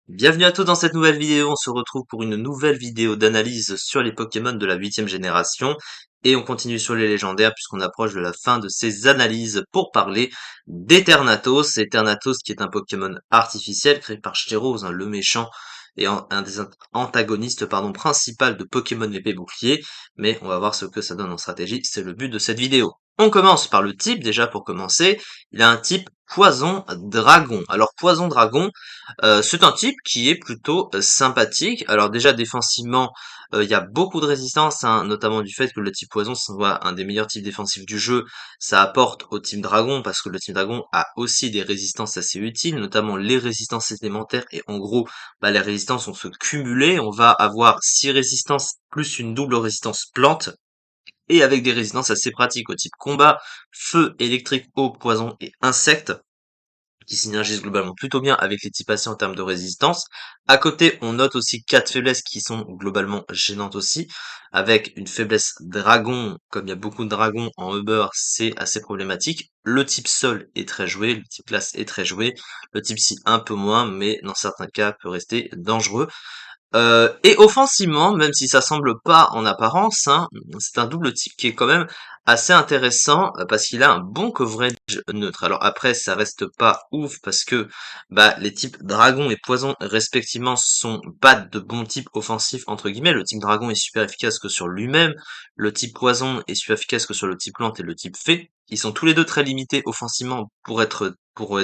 Bienvenue à tous dans cette nouvelle vidéo, on se retrouve pour une nouvelle vidéo d'analyse sur les Pokémon de la 8e génération et on continue sur les légendaires puisqu'on approche de la fin de ces analyses pour parler d'Eternatus. Eternatus qui est un Pokémon artificiel créé par Stéros, le méchant et un des antagonistes principal de Pokémon épée bouclier, mais on va voir ce que ça donne en stratégie, c'est le but de cette vidéo. On commence par le type déjà pour commencer, il a un type poison dragon. Alors poison dragon, c'est un type qui est plutôt sympathique. Alors déjà défensivement, il y a beaucoup de résistance, hein, notamment du fait que le type poison soit un des meilleurs types défensifs du jeu. Ça apporte au type dragon parce que le type dragon a aussi des résistances assez utiles, notamment les résistances élémentaires. Et en gros, les résistances vont se cumuler. On va avoir 6 résistances plus une double résistance plante. Et avec des résistances assez pratiques au type combat, feu, électrique, eau, poison et insectes qui synergisent globalement plutôt bien avec les types passés en termes de résistance. À côté, on note aussi 4 faiblesses qui sont globalement gênantes aussi, avec une faiblesse dragon, comme il y a beaucoup de dragons en Uber, c'est assez problématique. Le type sol est très joué, le type classe est très joué, le type si un peu moins, mais dans certains cas peut rester dangereux. Et offensivement, même si ça semble pas en apparence, hein, c'est un double type qui est quand même assez intéressant parce qu'il a un bon coverage neutre. Alors après, ça reste pas ouf parce que les types dragon et poison respectivement sont pas de bons types offensifs entre guillemets. Le type dragon est super efficace que sur lui-même, le type poison est super efficace que sur le type plante et le type fée. Ils sont tous les deux très limités offensivement pour être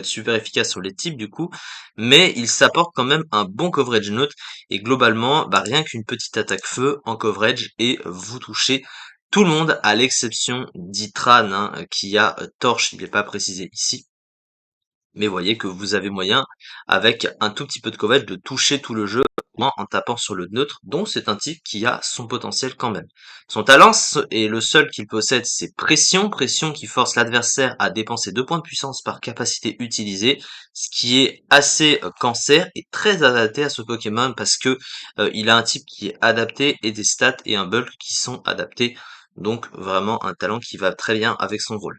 super efficaces sur les types du coup, mais ils s'apportent quand même un bon coverage neutre et globalement, rien qu'une petite attaque feu en coverage et vous touchez tout le monde à l'exception d'Itran qui a torche, il n'est pas précisé ici. Mais voyez que vous avez moyen, avec un tout petit peu de coverage, de toucher tout le jeu en tapant sur le neutre, donc c'est un type qui a son potentiel quand même. Son talent est le seul qu'il possède, c'est pression, pression qui force l'adversaire à dépenser 2 points de puissance par capacité utilisée, ce qui est assez cancer et très adapté à ce Pokémon parce que il a un type qui est adapté et des stats et un bulk qui sont adaptés, donc vraiment un talent qui va très bien avec son rôle.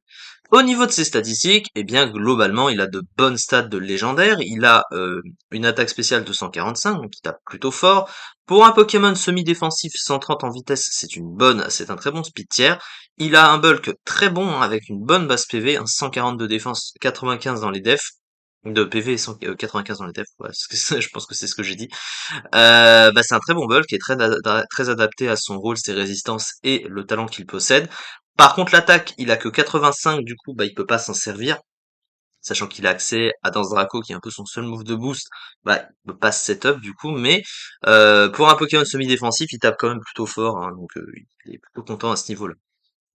Au niveau de ses statistiques, eh bien globalement, il a de bonnes stats de légendaire. Il a une attaque spéciale de 145, donc il tape plutôt fort. Pour un Pokémon semi-défensif, 130 en vitesse, c'est un très bon speed tier. Il a un bulk très bon avec une bonne base PV, un 140 de défense, 95 dans les defs. De PV et 95 dans les defs, ouais, je pense que c'est ce que j'ai dit. C'est un très bon bulk qui est très adapté à son rôle, ses résistances et le talent qu'il possède. Par contre, l'attaque, il a que 85, du coup, il peut pas s'en servir. Sachant qu'il a accès à Danse Draco, qui est un peu son seul move de boost, il peut pas se setup, du coup, mais pour un Pokémon semi-défensif, il tape quand même plutôt fort, hein, donc il est plutôt content à ce niveau-là.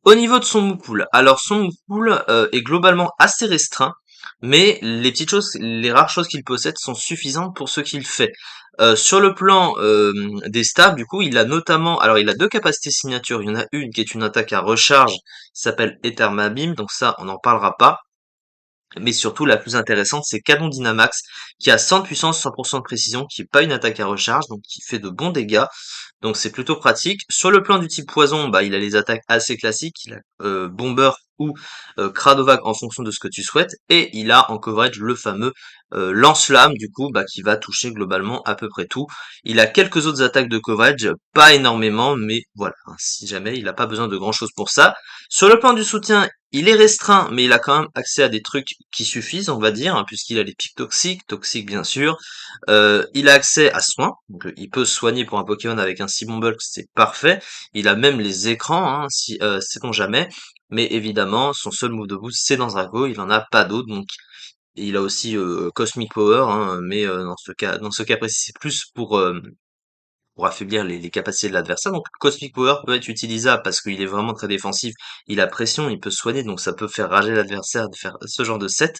Au niveau de son move pool, alors son move pool est globalement assez restreint, mais les rares choses qu'il possède sont suffisantes pour ce qu'il fait. Sur le plan des stats, du coup, alors il a deux capacités signature. Il y en a une qui est une attaque à recharge, qui s'appelle Ethermabim, donc ça, on n'en parlera pas. Mais surtout, la plus intéressante, c'est Canon Dynamax, qui a 100 de puissance, 100% de précision, qui est pas une attaque à recharge, donc qui fait de bons dégâts. Donc c'est plutôt pratique. Sur le plan du type poison, il a les attaques assez classiques. Il a Bomber ou Cradovac en fonction de ce que tu souhaites. Et il a en coverage le fameux Lance-Flamme, du coup, qui va toucher globalement à peu près tout. Il a quelques autres attaques de coverage, pas énormément, mais voilà, hein, si jamais, il n'a pas besoin de grand-chose pour ça. Sur le plan du soutien, il est restreint, mais il a quand même accès à des trucs qui suffisent, on va dire, hein, puisqu'il a les pics toxiques bien sûr. Il a accès à soins, donc il peut se soigner pour un Pokémon avec un si bon bulk, c'est parfait. Il a même les écrans, hein, si sait-on jamais. Mais évidemment, son seul move de boost, c'est dans Drago, il en a pas d'autre, donc il a aussi Cosmic Power, hein, mais dans ce cas précis, c'est plus pour affaiblir les capacités de l'adversaire. Donc Cosmic Power peut être utilisable parce qu'il est vraiment très défensif, il a pression, il peut soigner, donc ça peut faire rager l'adversaire de faire ce genre de set.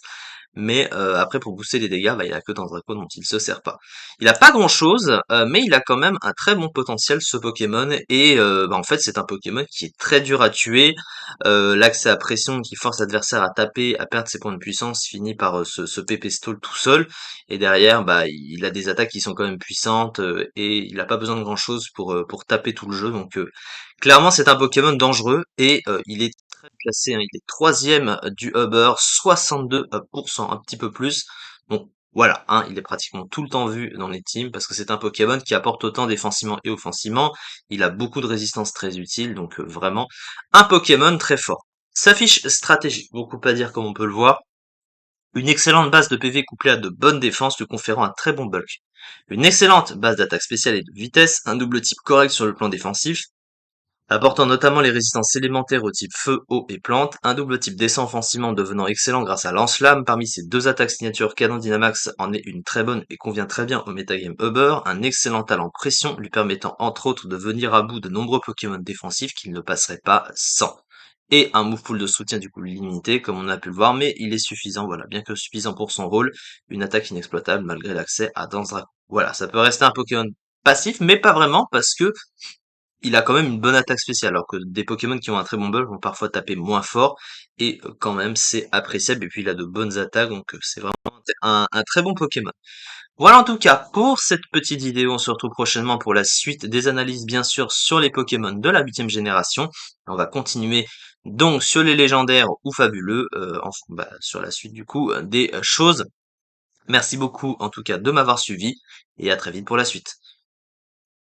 Mais après pour booster les dégâts, il a que dans Draco dont il se sert pas. Il a pas grand chose, mais il a quand même un très bon potentiel ce Pokémon et en fait c'est un Pokémon qui est très dur à tuer. L'accès à pression qui force l'adversaire à taper, à perdre ses points de puissance, finit par se PP stall tout seul. Et derrière, il a des attaques qui sont quand même puissantes et il a pas besoin de grand chose pour taper tout le jeu. Donc clairement c'est un Pokémon dangereux et il est très classé, hein, il est troisième du Uber, 62%, un petit peu plus. Donc Voilà, hein, il est pratiquement tout le temps vu dans les teams parce que c'est un Pokémon qui apporte autant défensivement et offensivement. Il a beaucoup de résistance très utile, donc vraiment un Pokémon très fort. Sa fiche stratégique, beaucoup à dire comme on peut le voir. Une excellente base de PV couplée à de bonnes défenses lui conférant un très bon bulk. Une excellente base d'attaque spéciale et de vitesse, un double type correct sur le plan défensif, apportant notamment les résistances élémentaires au type feu, eau et plante, un double type descend offensivement devenant excellent grâce à lance-flamme, parmi ses deux attaques signature Canon Dynamax en est une très bonne et convient très bien au metagame Uber, un excellent talent pression lui permettant entre autres de venir à bout de nombreux Pokémon défensifs qu'il ne passerait pas sans. Et un move pool de soutien du coup limité comme on a pu le voir, mais il est suffisant, voilà, bien que suffisant pour son rôle, une attaque inexploitable malgré l'accès à Danse Dragon. Voilà, ça peut rester un Pokémon passif, mais pas vraiment parce que il a quand même une bonne attaque spéciale, alors que des Pokémon qui ont un très bon bulk vont parfois taper moins fort, et quand même c'est appréciable, et puis il a de bonnes attaques, donc c'est vraiment un très bon Pokémon. Voilà en tout cas pour cette petite vidéo, on se retrouve prochainement pour la suite des analyses bien sûr sur les Pokémon de la 8e génération. On va continuer donc sur les légendaires ou fabuleux, sur la suite du coup des choses. Merci beaucoup en tout cas de m'avoir suivi, et à très vite pour la suite.